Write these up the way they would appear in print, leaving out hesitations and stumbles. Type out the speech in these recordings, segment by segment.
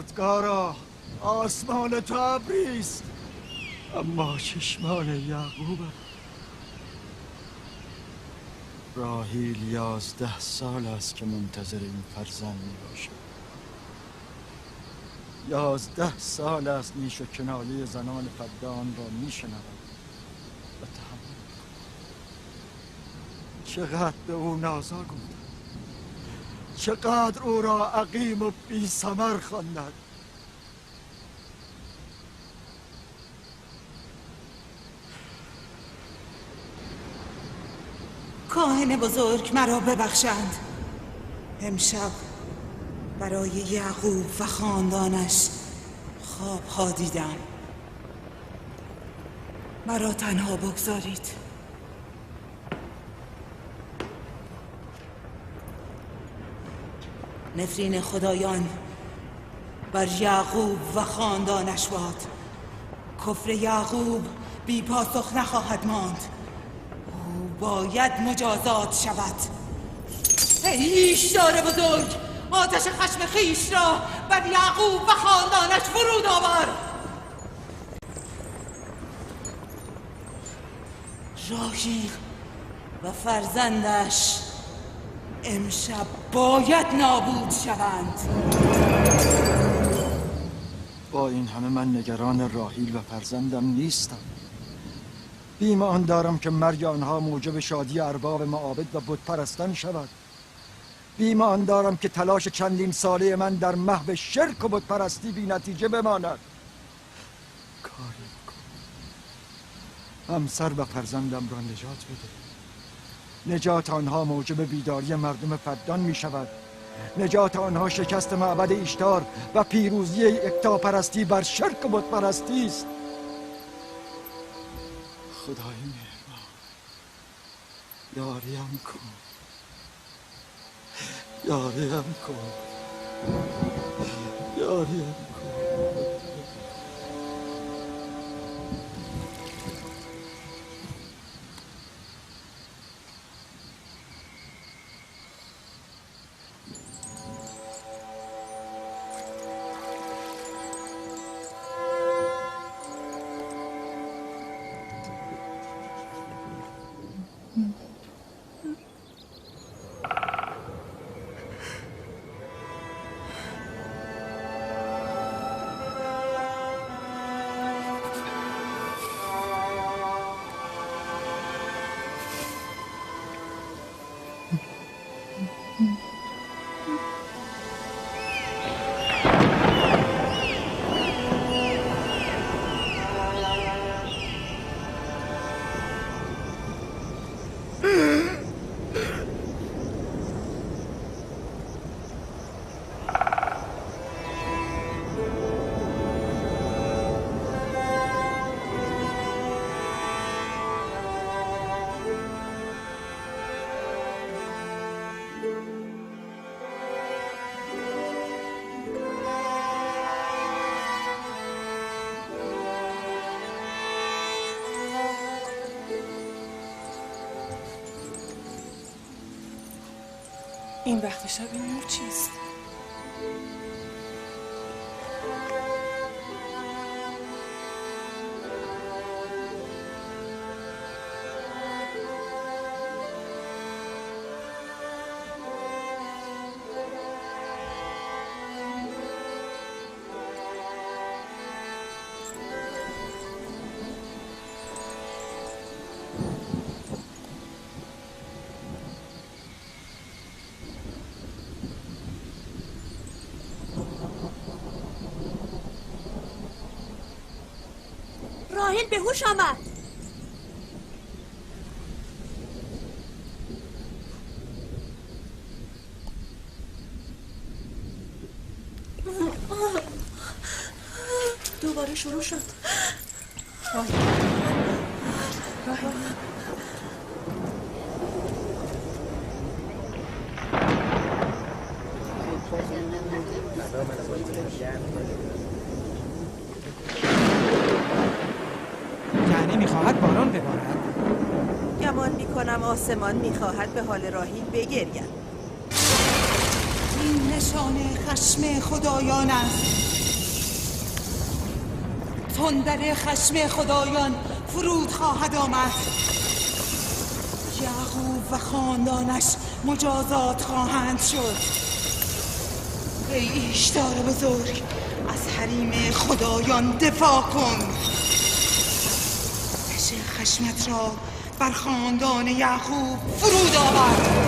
پروردگارا، آسمان تو ابریست اما چشمان یعقوب. راحیل 11 سال است که منتظر این فرزند می باشد. 11 سال است نیش و کنایه زنان فدان را می شنود و تحمل می کند. چقدر به او نازا گفتند، چقدر او را عقیم و بی ثمر خواندند. کاهن بزرگ مرا ببخشند. امشب برای یعقوب و خاندانش خوابها دیدم. مرا تنها بگذارید. نفرین خدایان بر یعقوب و خاندانش باد. کفر یعقوب بی پاسخ نخواهد ماند. او باید مجازات شود. ای ایشدار بزرگ، آتش خشم خیش را بر یعقوب و خاندانش فرود آور. راحیل و فرزندش امشب باید نابود شوند. با این همه من نگران راحیل و فرزندم نیستم. بیمان دارم که مرگ آنها موجب شادی ارباب معابد و بت پرستان شود. بیمان دارم که تلاش چندین ساله من در محو شرک و بت پرستی بی نتیجه بماند. کاری بکن، همسر و فرزندم را نجات بده. نجات آنها موجب بیداری مردم فدان می شود. نجات آنها شکست معبد ایشتار و پیروزی یکتاپرستی بر شرک و بت پرستی است. خدای مهربان، یاریم کن، یاریم کن، یاریم کن. این وقت شب این نور چیست؟ راحیل به هوش آمد. دوباره شروع شد. راحیل یعنی میخواهد باران ببارد؟ گمان میکنم آسمان میخواهد به حال راحیل بگرید. این نشانه خشم خدایان است. تندر خشم خدایان فرود خواهد آمد. یعقوب و خاندانش مجازات خواهند شد. ای ایشتار بزرگ، از حریم خدایان دفاع کن. آتش خشمت را بر خاندان یعقوب فرود آور.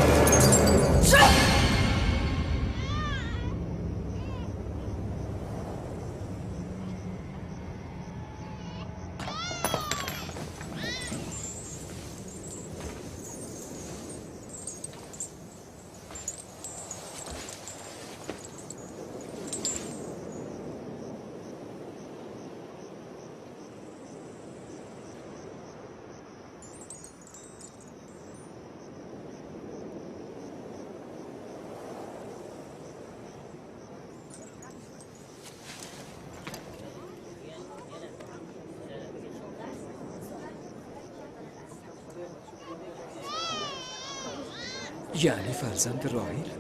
یعنی فرزند راحیل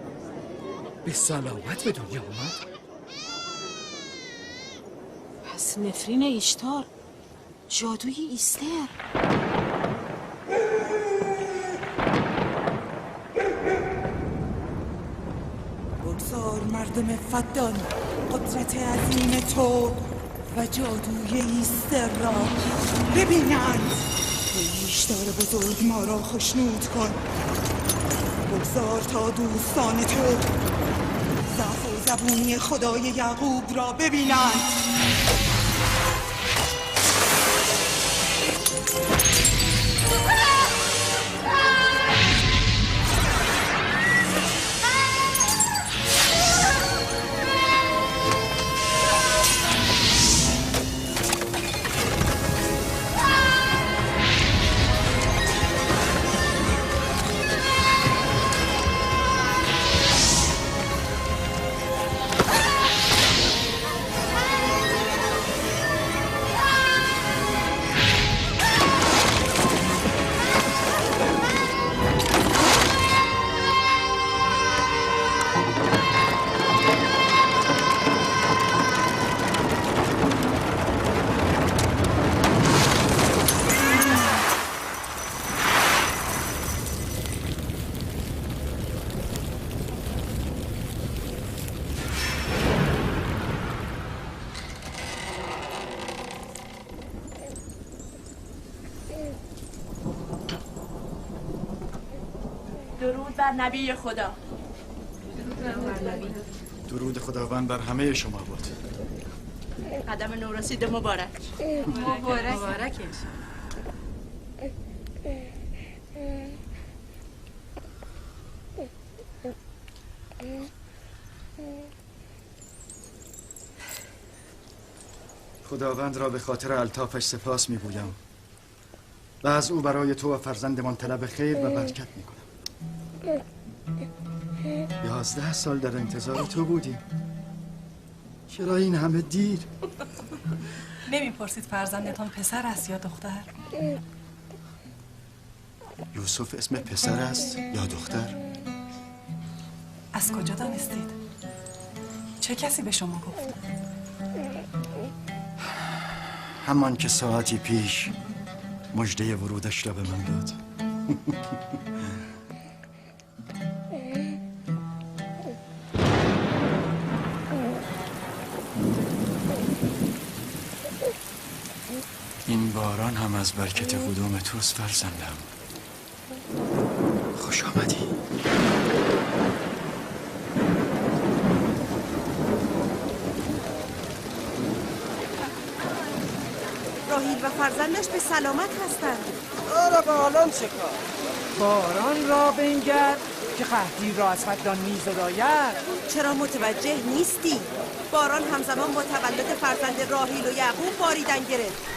به سلامت به دنیا اومد؟ پس نفرین ایشتار جادوی ایستر. بگذار مردم فدان قدرت عظیم تو و جادوی ایستر را ببینند. ایشتار بزرگ ما را خوشنود کن. بگذار تا دوستان تو ضعف و زبونی خدای یعقوب را ببینند. درود بر نبی خدا. درود خداوند بر همه شما بود. قدم نورسید مبارک. مبارک. خداوند را به خاطر الطافش سپاس میگویم و از او برای تو و فرزندمان طلب خیر و برکت میکنم. 11 سال در انتظار تو بودیم. چرا این همه دیر؟ نمیپرسید فرزندتان پسر است یا دختر؟ یوسف اسم پسر است یا دختر؟ از کجا دانستید؟ چه کسی به شما گفت؟ همان که ساعتی پیش مژده ورودش را به من داد. این باران هم از برکت قدوم توست فرزندم. خوش آمدی. راحیل و فرزندش به سلامت هستند. آره بالان چه کار؟ باران را بنگر که قحطی را از فدان میزداید. چرا متوجه نیستی؟ باران همزمان با تولد فرزند راحیل و یعقوب باریدن گرفت.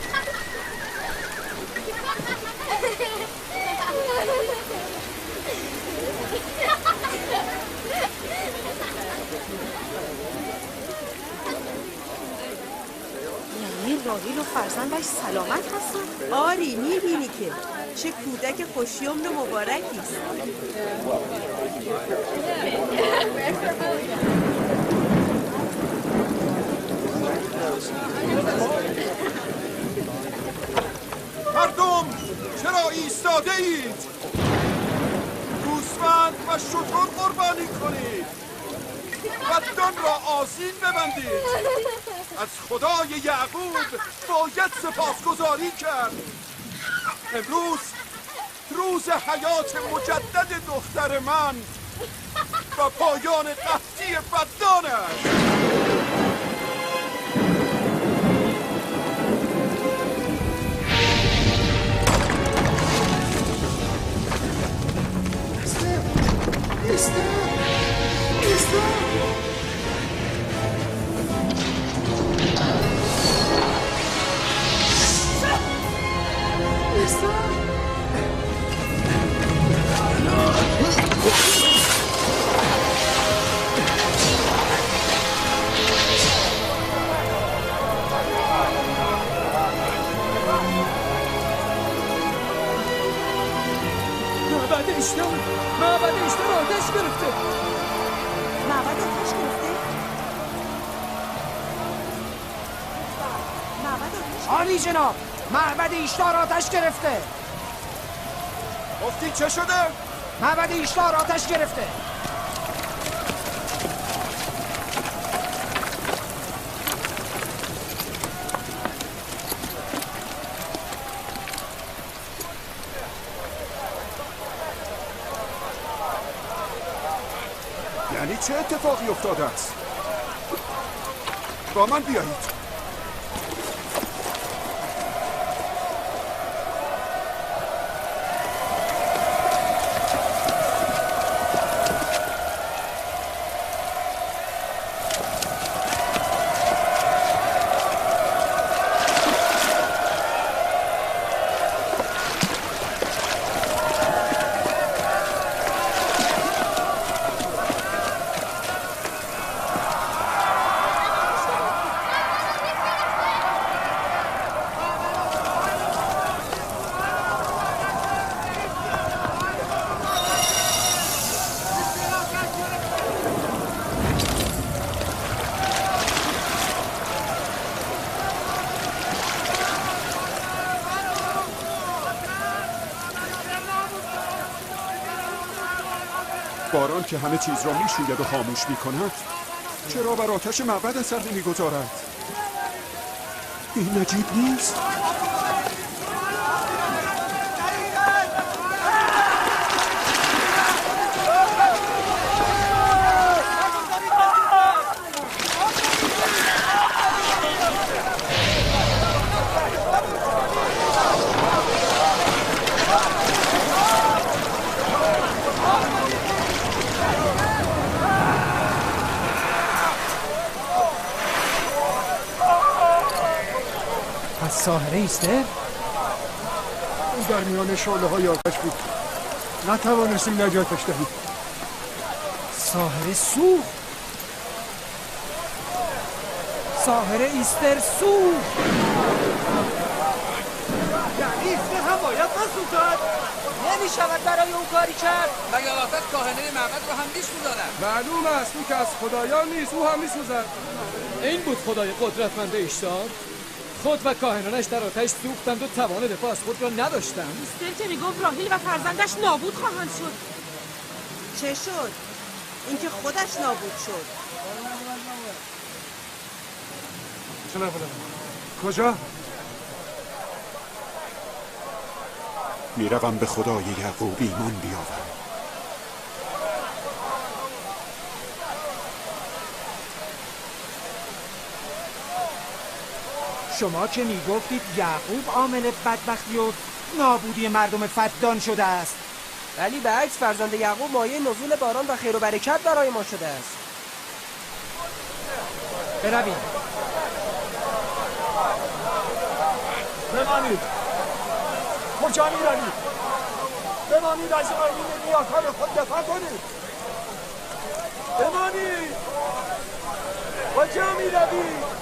یعنی راحیل و فرزندش سلامت هستن؟ آری میبینی که چه کودک خوشیمن و مبارکی است. مردم چرا ایستاده اید؟ گوسفند و شتر قربانی کنید، بدان را آذین ببندید. از خدای یعقوب باید سپاسگزاری کرد. امروز روز حیات مجدد دختر من و پایان قحطی بدانش. معبد اشتار آتش گرفته. معبد آتش گرفته؟ عالی جناب، معبد ایشتار آتش گرفته. گفتی چه شده؟ معبد ایشتار آتش گرفته. یعنی چه اتفاقی افتاده است؟ با من بیایید. باران که همه چیز را میشوید و خاموش میکند، چرا بر آتش معبد اثر نمیگذارد؟ این عجیب نیست؟ ساحره ایسته؟ او در میان شعله های آتش بود، نتوانستیم نجاتش دهیم. ساحره سوخت. ساحره ایستر سوخت. یعنی ایستر هم باید نسوزد؟ نمیشود برای اون کاری کرد. مگر آتش کاهنه معبد رو هم میسوزاند؟ معلوم است او که از خدایان نیست، او هم میسوزد. این بود خدای قدرتمند اشتار. خود و کاهنانش در آتش سوختند و توان دفاع از خود را نداشتند. ایستر که میگفت راهیل و فرزندش نابود خواهند شد. چه شد؟ اینکه خودش نابود شد. کجا؟ میروم به خدای یعقوب ایمان بیاورم. شما که میگفتید یعقوب عامل بدبختی و نابودی مردم فدان شده است، ولی به عکس فرزند یعقوب مایه نزول باران و خیر و برکت برای ما شده است. بروید. بمانید. کجا میروید؟ بمانید، از آیین نیاکان خود دفاع کنید. بمانید. کجا میروید؟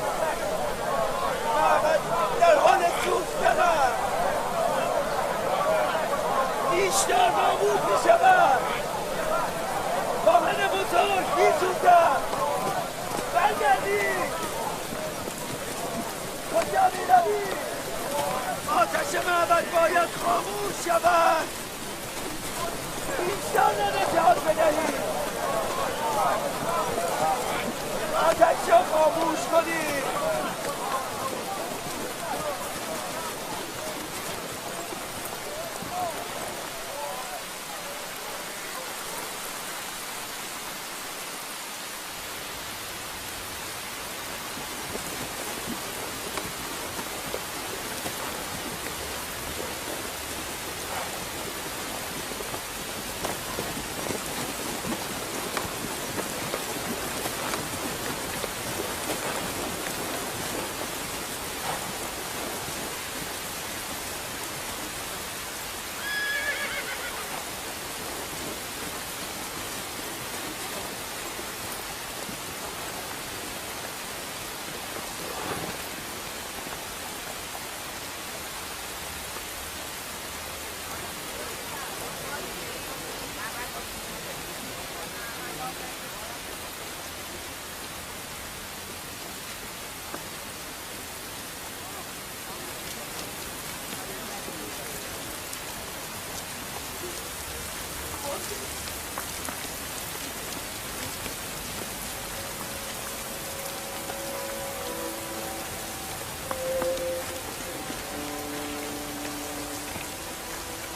معبد در حال سوختن است. ایشتار نابود میشود. کاهن بزرگ میسوزد. برگردید. آتش معبد باید خاموش شود. بیشتر نجات بدهید. آتش را خاموش کنید.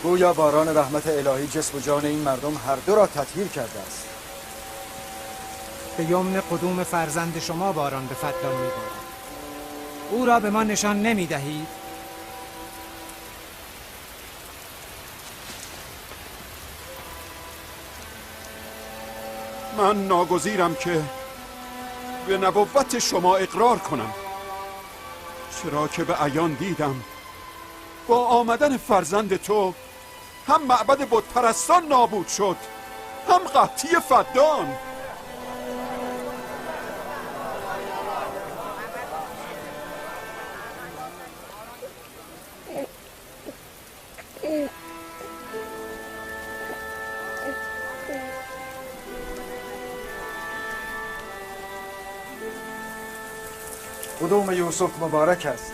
گویا باران رحمت الهی جسم و جان این مردم هر دو را تطهیر کرده است. به یمن قدوم فرزند شما باران به فدان می‌بارد. او را به ما نشان نمی‌دهید؟ من ناگزیرم که به نبوت شما اقرار کنم، چرا که به عیان دیدم با آمدن فرزند تو هم معبد بت پرستان نابود شد، هم قحطی فدان. قدوم یوسف مبارک است،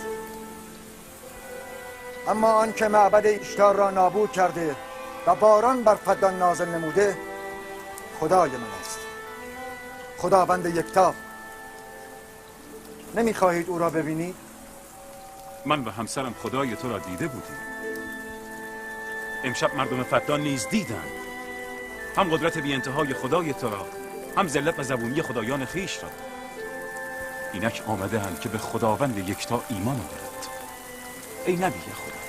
اما آن که معبد اشتار را نابود کرده و باران بر فدان نازل نموده خدای من است، خداوند یکتا. نمیخواهید او را ببینید؟ من و همسرم خدای تو را دیده بودیم. امشب مردم فدان نیز دیدند، هم قدرت بی انتهای خدای تو را، هم ذلت و زبونی خدایان خیش را. اینک آمده اند که به خداوند یکتا ایمان آورند. ای نبی خدا،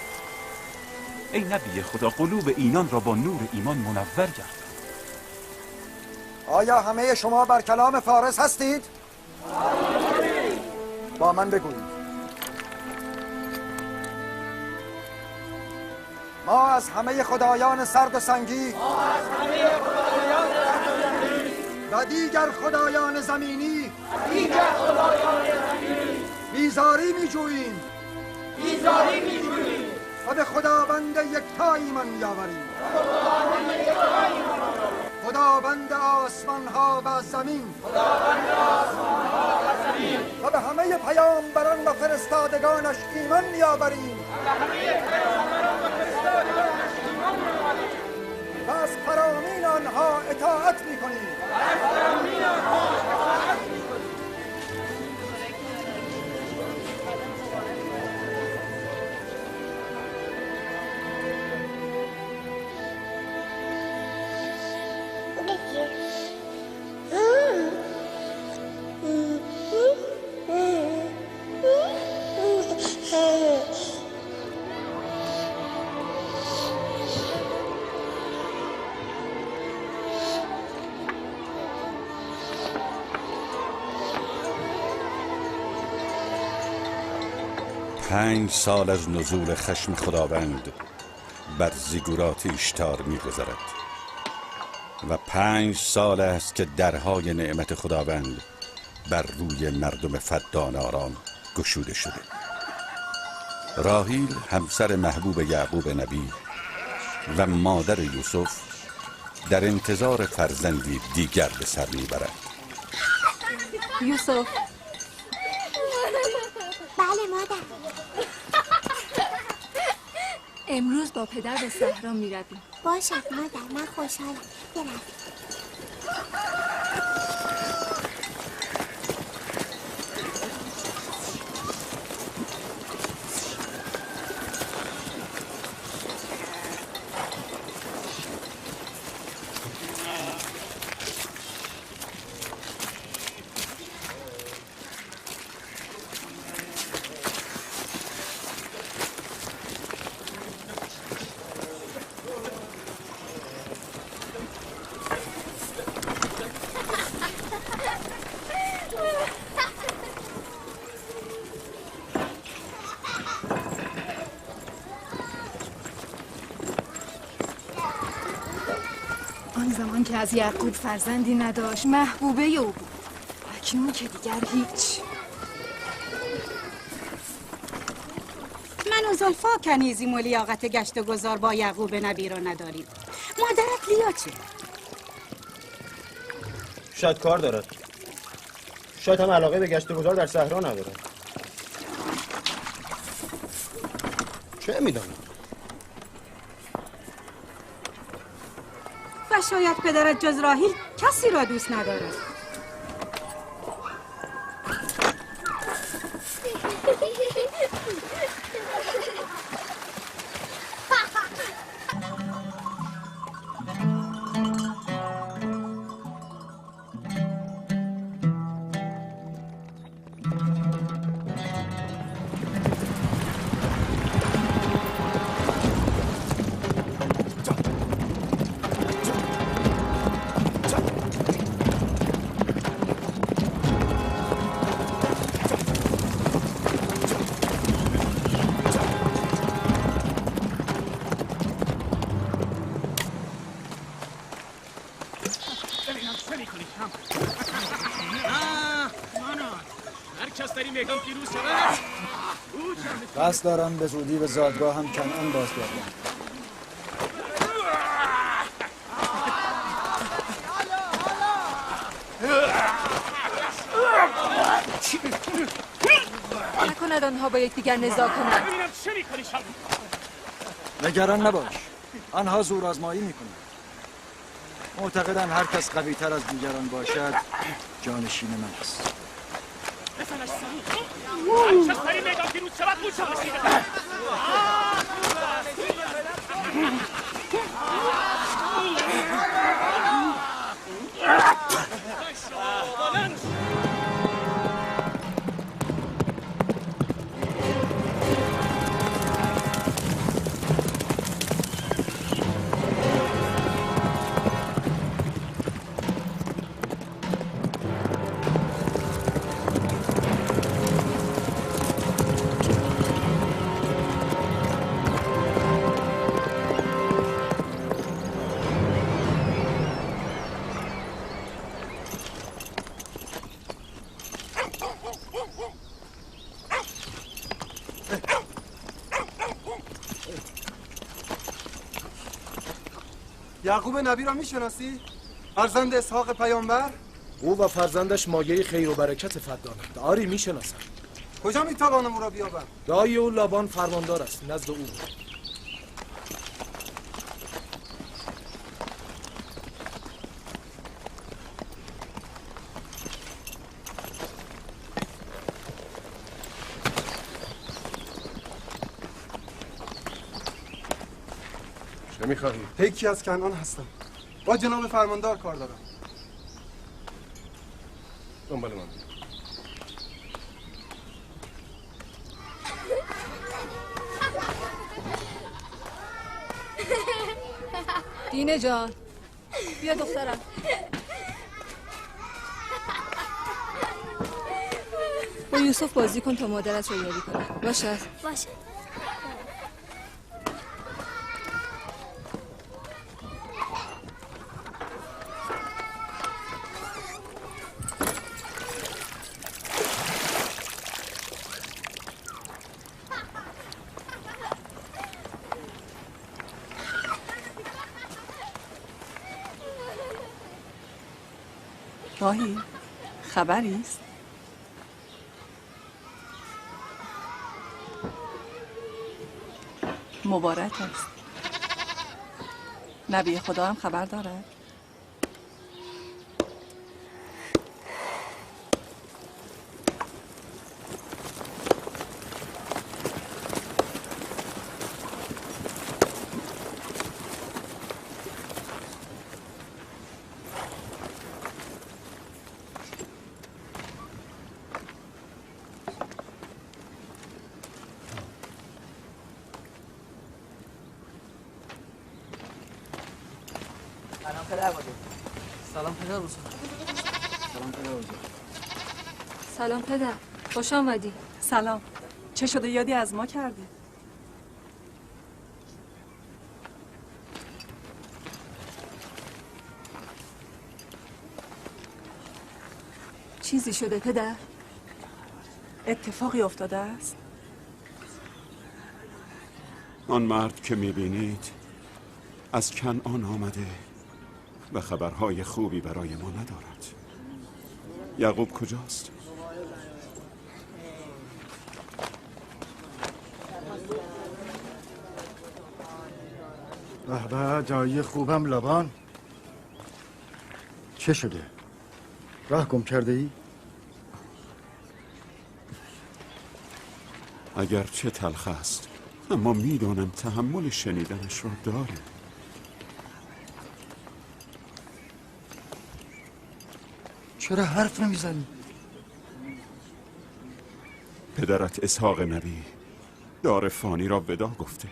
ای نبی خدا، قلوب اینان را با نور ایمان منور گردان. آیا همه شما بر کلام فارس هستید؟ با من بگویید. ما از همه خدایان سرد و سنگی و دیگر خدایان زمینی بیزاری می جوییم و به خداوند یکتا ایمان می‌آوریم، خداوند آسمان ها و زمین و به همه پیامبران و فرستادگانش ایمان می‌آوریم و از فرامین آنها اطاعت می‌کنیم. پنج سال از نزول خشم خداوند بر زیگورات اشتار می‌گذرد و 5 سال است که درهای نعمت خداوند بر روی مردم فدان آرام گشوده شده. راهیل همسر محبوب یعقوب نبی و مادر یوسف در انتظار فرزندی دیگر به سر میبرد. یوسف. بله مادر. امروز با پدر به صحرا میرویم. باشد مادر، من خوشحالم. برویم. آن زمان که از یعقوب فرزندی نداشت محبوبه او بود. اکنون که دیگر هیچ. من و زلفا کنیزیم و لیاقت گشت و گذار با یعقوب نبی را نداریم. مادرت لیا چه؟ شاید کار دارد. شاید هم علاقه به گشت و گذار در صحرا ندارد. چه میدانم؟ و شاید پدرت جز راهیل کسی را دوست ندارد. قصد دارم به زودی به زادگاه هم کنعان بازگردم. نکند آنها با یکدیگر نزاع کنند. نگران نباش، آنها زور آزمایی میکنند. معتقدن هر کس قوی تر از دیگران باشد جانشین من است. یعقوب نبی را میشناسی؟ فرزند اسحاق پیامبر؟ او و فرزندش مایه خیر و برکت فدانند. آری میشناسم. کجا میتوانم او را بیابم؟ دایی او لابان فرماندار است، نزد او. چه میخواهی؟ پیکی از کنعان هستم. با جناب فرماندار کار دارم. دنبال من. دینه جان بیا دخترم. با یوسف بازی کن تا مادرت رو یاری کنه. باشد؟ باشد. راهی خبری است؟ مبارک است. نبی خدا هم خبر دارد؟ سلام پدر بزرگ. سلام پدر بزرگ. سلام پدر بزرگ. سلام پدر، خوش آمدی. سلام. چه شده یادی از ما کردی؟ چیزی شده پدر؟ اتفاقی افتاده است؟ آن مرد که میبینید از کنعان آمده و خبرهای خوبی برای ما ندارد. یعقوب کجاست؟ به به، دایی خوبم لابان. چه شده؟ راه گم کرده ای؟ اگر چه تلخ است اما میدانم تحمل شنیدنش را داره. چرا حرف نمیزنی؟ پدرت اسحاق نبی دار فانی را ودا گفته.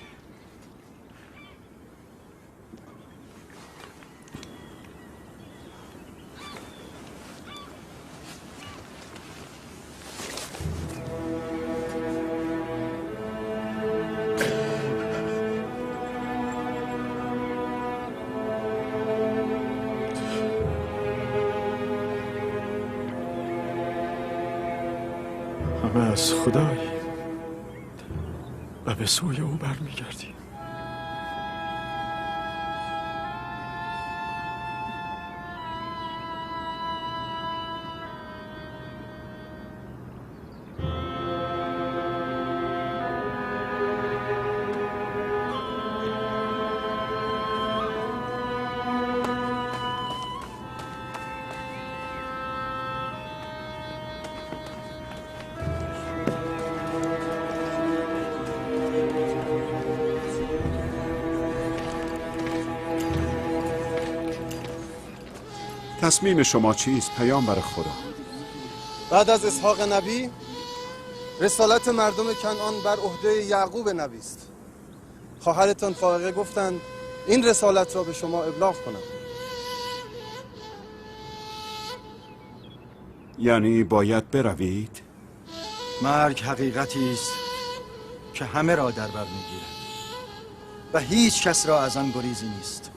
همه از خدایی و به سوی او برمیگردیم. تصمیم شما چیست پیامبر خدا؟ بعد از اسحاق نبی رسالت مردم کنعان بر عهده یعقوب نبی است. خواهرتان فائقه گفتند این رسالت را به شما ابلاغ کنم. یعنی باید بروید؟ مرگ حقیقتی است که همه را در بر میگیرد و هیچ کس را از آن گریزی نیست،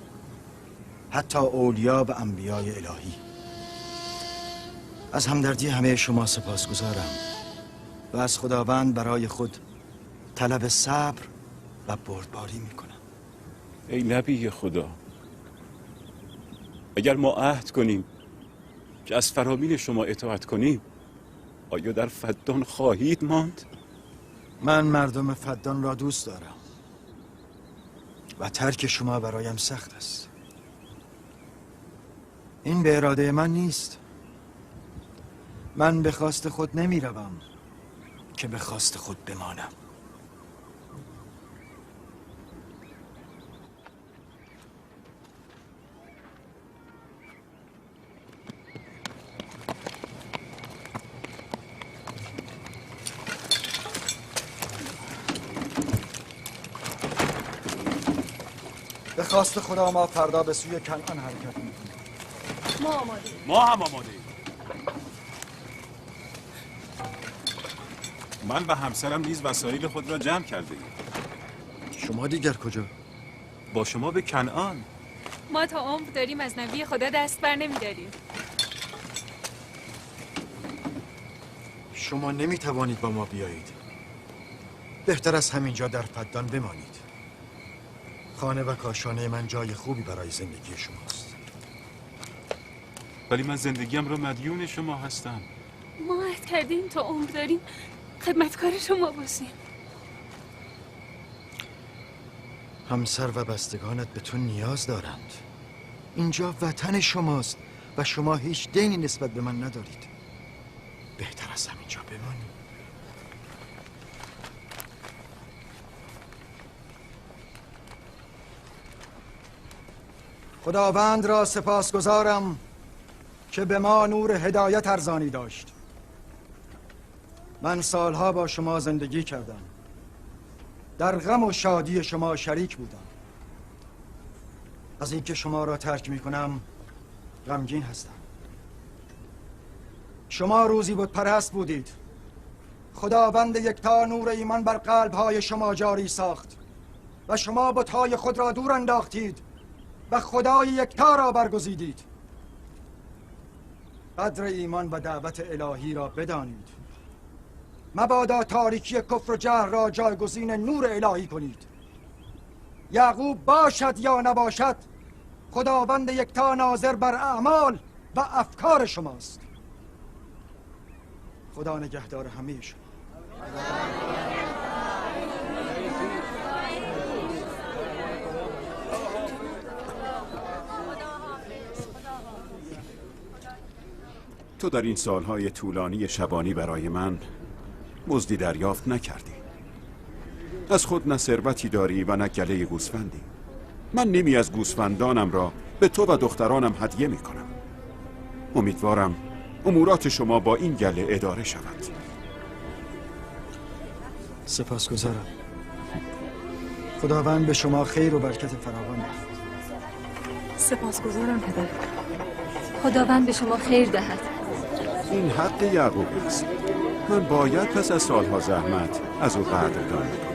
حتی اولیا و انبیای الهی. از همدردی همه شما سپاسگزارم و از خداوند برای خود طلب صبر و بردباری میکنم. ای نبی خدا، اگر ما عهد کنیم که از فرامین شما اطاعت کنیم، آیا در فدان خواهید ماند؟ من مردم فدان را دوست دارم و ترک شما برایم سخت است. این به اراده من نیست. من به خواست خود نمی روم که به خواست خود بمانم. به خواست خدا ما فردا به سوی کنعان حرکت میکنیم. ما هم آماده‌ایم. من و همسرم نیز وسایل خود را جمع کرده ایم. شما دیگر کجا؟ با شما به کنعان. ما تا عمر داریم از نبی خدا دست بر نمی‌داریم. شما نمیتوانید با ما بیایید. بهتر از همینجا در فدان بمانید. خانه و کاشانه من جای خوبی برای زندگی شماست. ولی من زندگیم را مدیون شما هستم. ما عهد کردیم تا عمر داریم خدمتکار شما باشیم. همسر و بستگانت به تو نیاز دارند. اینجا وطن شماست و شما هیچ دینی نسبت به من ندارید. بهتر از همینجا بمانید. خداوند را سپاسگزارم که به ما نور هدایت ارزانی داشت. من سالها با شما زندگی کردم، در غم و شادی شما شریک بودم. از اینکه شما را ترک می کنم غمگین هستم. شما روزی بت پرست بودید. خداوند یکتا نور ایمان بر قلب‌های شما جاری ساخت و شما بت‌های خود را دور انداختید و خدای یکتا را برگزیدید. قدر ایمان و دعوت الهی را بدانید. مبادا تاریکی کفر و جهل را جایگزین نور الهی کنید. یعقوب باشد یا نباشد، خداوند یکتا ناظر بر اعمال و افکار شماست. خدا نگهدار همه شما. تو در این سالهای طولانی شبانی برای من مزدی دریافت نکردی. از خود نه ثروتی داری و نه گله گوسفندی. من نیمی از گوسفندانم را به تو و دخترانم هدیه می کنم. امیدوارم امورات شما با این گله اداره شود. سپاسگزارم. خداوند به شما خیر و برکت فراوان دهد. سپاسگزارم پدر. خداوند به شما خیر دهد. این حق یعقوب است. من باید پس از سالها زحمت از او قدردانی کنم.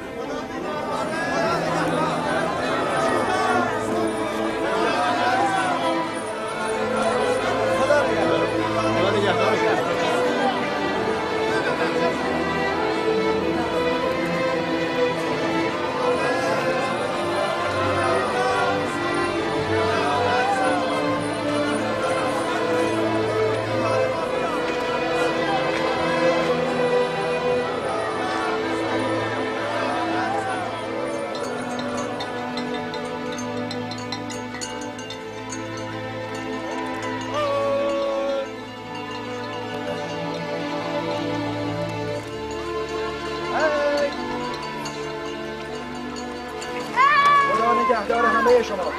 نگهدار همه شما.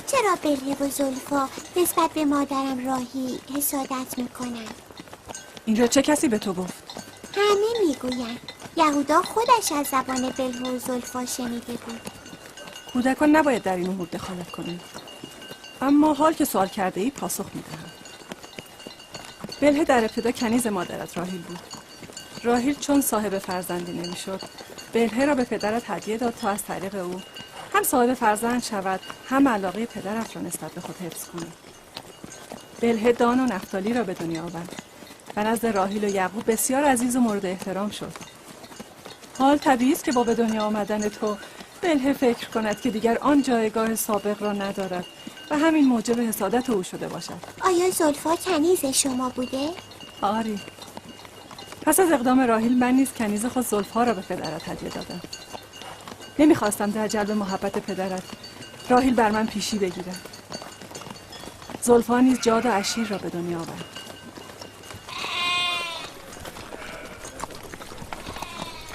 چرا بلهه و زلفا نسبت به مادرم راهی حسادت میکنن؟ اینجا چه کسی به تو گفت؟ همه میگوین یهودا خودش از زبان بلهه و زلفا شنیده بود. کودکان نباید در این امور دخالت کنند، اما حال که سوال کرده ای پاسخ میدهم. بلهه در ابتدا کنیز مادرت راهیل بود. راهیل چون صاحب فرزندی نمیشد، بلهه را به پدرت هدیه داد تا از طریق او هم صاحب فرزند شود، هم علاقه پدرت را نسبت به خود حفظ کند. بلهه دان و نفتالی را به دنیا آورد و نزد راهیل و یعقوب بسیار عزیز و مورد احترام شد. حال طبیعی است که با به دنیا آمدن تو بلهه فکر کند که دیگر آن جایگاه سابق را ندارد و همین موجب حسادت او شده باشد. آیا زلفا کنیز شما بوده؟ آری. پس از اقدام راهیل من نیز کنیز خود زلفها را به پدرت هدیه دادم. نمیخواستم در جلب محبت پدرت راهیل بر من پیشی بگیرد. زلفا نیز جاد و عشیر را به دنیا آورد.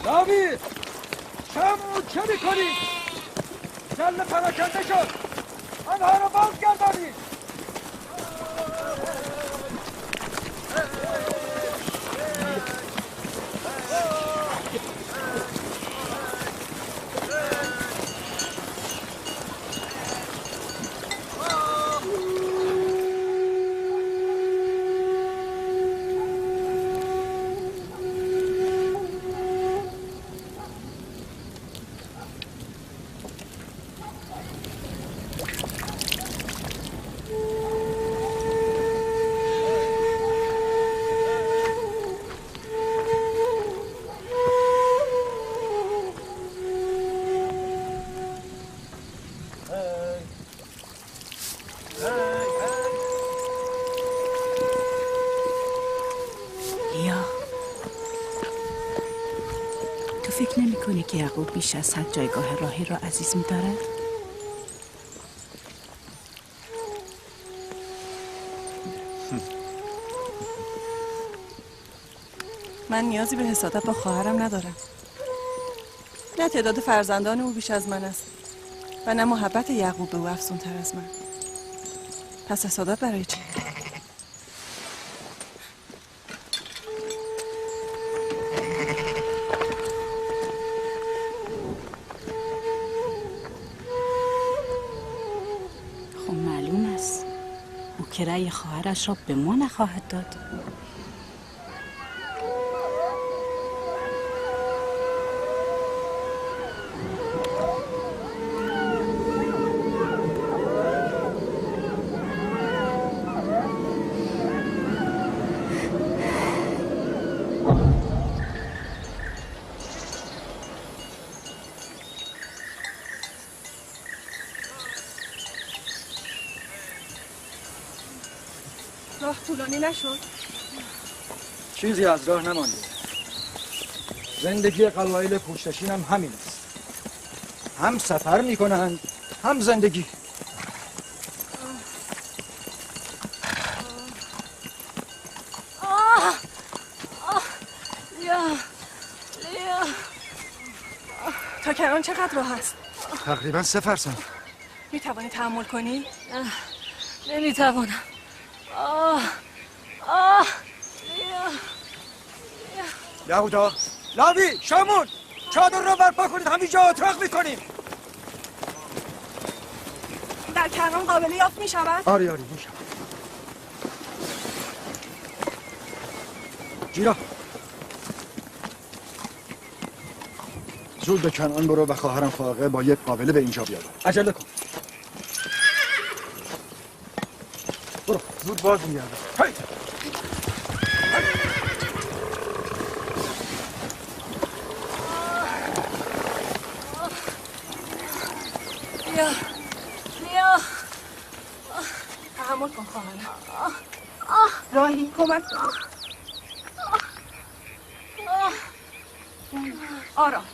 لاوی شمعون چه میکنی؟ جل پراکنده شد آنها رو بازگردانید. فکر نمی کنی که یعقوب بیش از حد جایگاه راهیل را عزیز می دارد؟ من نیازی به حسادت با خواهرم ندارم. نه تعداد فرزندان او بیش از من است و نه محبت یعقوب به او افزونتر از من. پس حسادت برای چی؟ که رأی خواهرش را به ما نخواهد داد. راه طولانی نشد؟ چیزی از راه نمانده. زندگی قبایل پشتشین هم همین است. هم سفر میکنند هم زندگی. لیا تا کنان چقدر راه است؟ تقریبا 3 فرسنگ. میتوانی تحمل کنی؟ نمیتوانم. یهودا، لاوی، شامون، چادر رو برپا کنید، همینجا اتراق میکنیم. در کرمان قابلی یافت میشود؟ آری میشود. جیرا زود به کنعان برو و خواهرم فاقه با یک قابله به اینجا بیاد. عجله کن. برو زود باز میگرده. لیا تحمل کن خواهرم. راهی کمک کن. آرام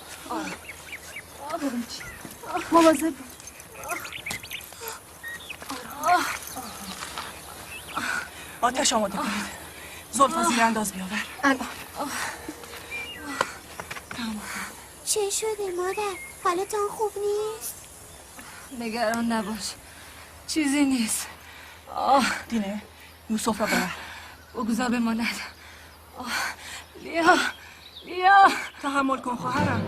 مواظب آتش آماده کنید. زلفا زیر انداز بیاور. الان چه شده مادر؟ حالتان خوب نیست؟ نگران نباش، چیزی نیست. دینه یوسف را ببر. بگذار بماند. لیا تحمل کن خواهرم.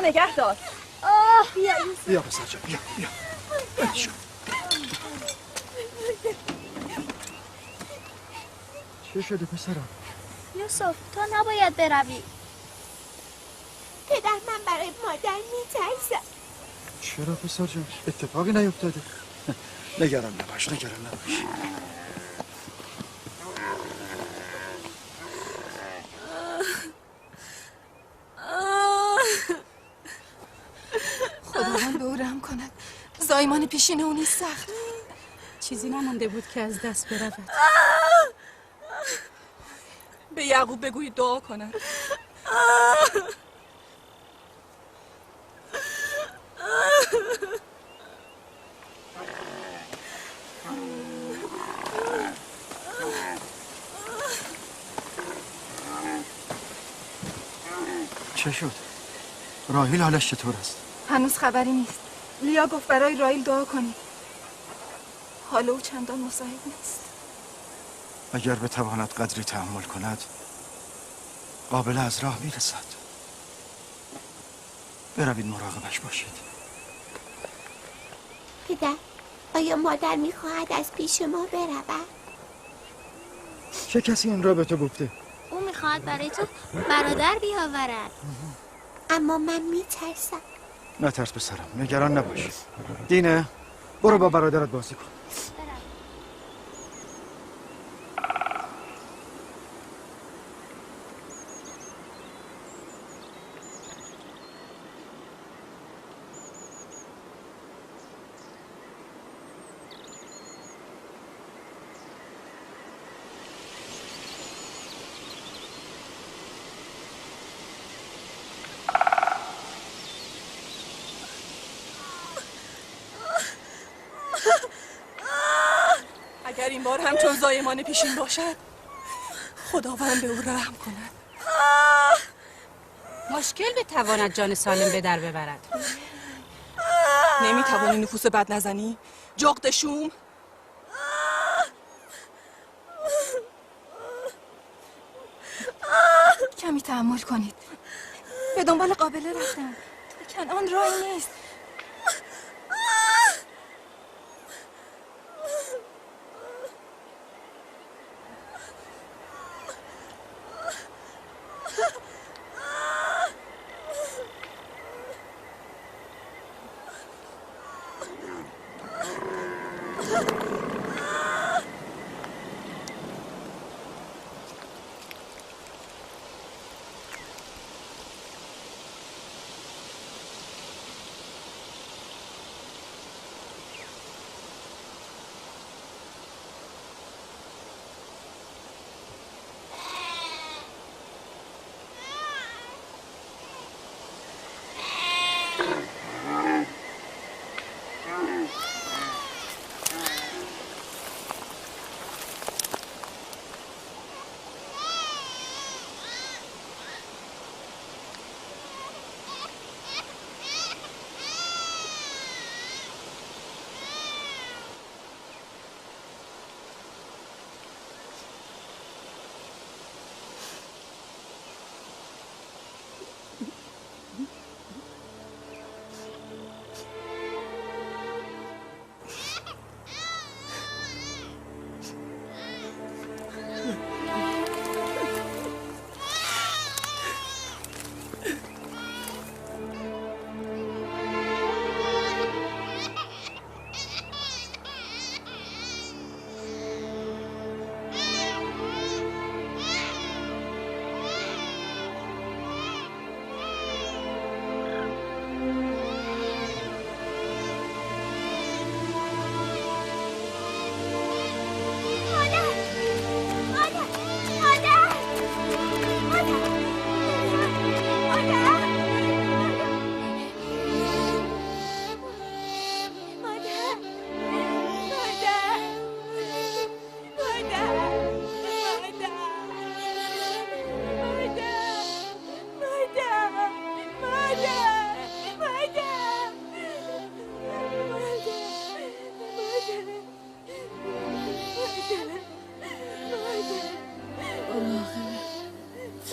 نگه دار. بیا پسر جان بیا. چه شده پسرم؟ یوسف تو نباید بروی. پدر من برای مادر میترسم. چرا پسر جان؟ اتفاقی نیفتاده. نگران نباش. خداوند به او رحم کند. زایمان پیشین او نیست سخت. چیزی نمانده بود که از دست برود. یعقوب بگویید دعا کنن. چه شد؟ راهیل حالش چطور است؟ هنوز خبری نیست. لیا گفت برای راهیل دعا کنید. حال او چندان مساعد نیست. اگر بتواند قدری تحمل کند قابل از راه میرسد. بروید مراقبش باشید. پدر، آیا مادر میخواهد از پیش ما برود؟ چه کسی این را به تو گفته؟ او میخواهد برای تو برادر بیاورد. اما من میترسم. نترس پسرم، نگران نباش. دینه، برو با برادرت بازی کن. اگر این بار هم چون زایمان پیشین باشد خداوند به او رحم کند. مشکل بتواند جان سالم به در ببرد. نمیتوانی نفوس بد نزنی؟ جغد شوم؟ کمی تحمل کنید. به دنبال قابله رفتم. کنعان راهی نیست.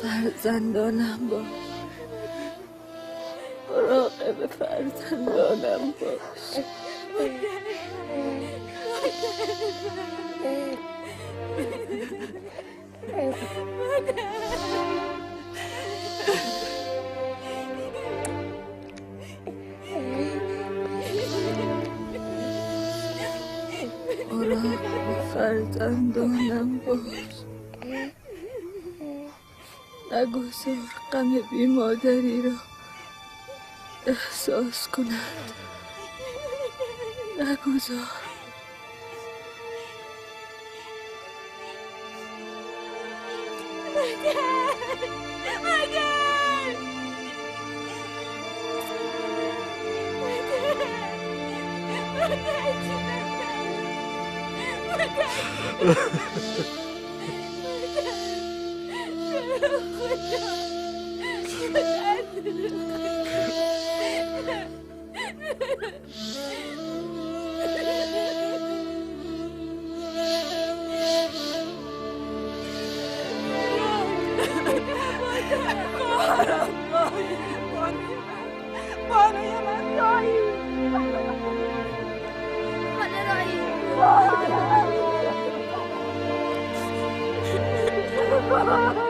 فرزندانم باش، مراقب فرزندانم باش. مراقب فرزندانم باش. نگذار غم بی مادری را احساس کند. نگذار. مادر Oh,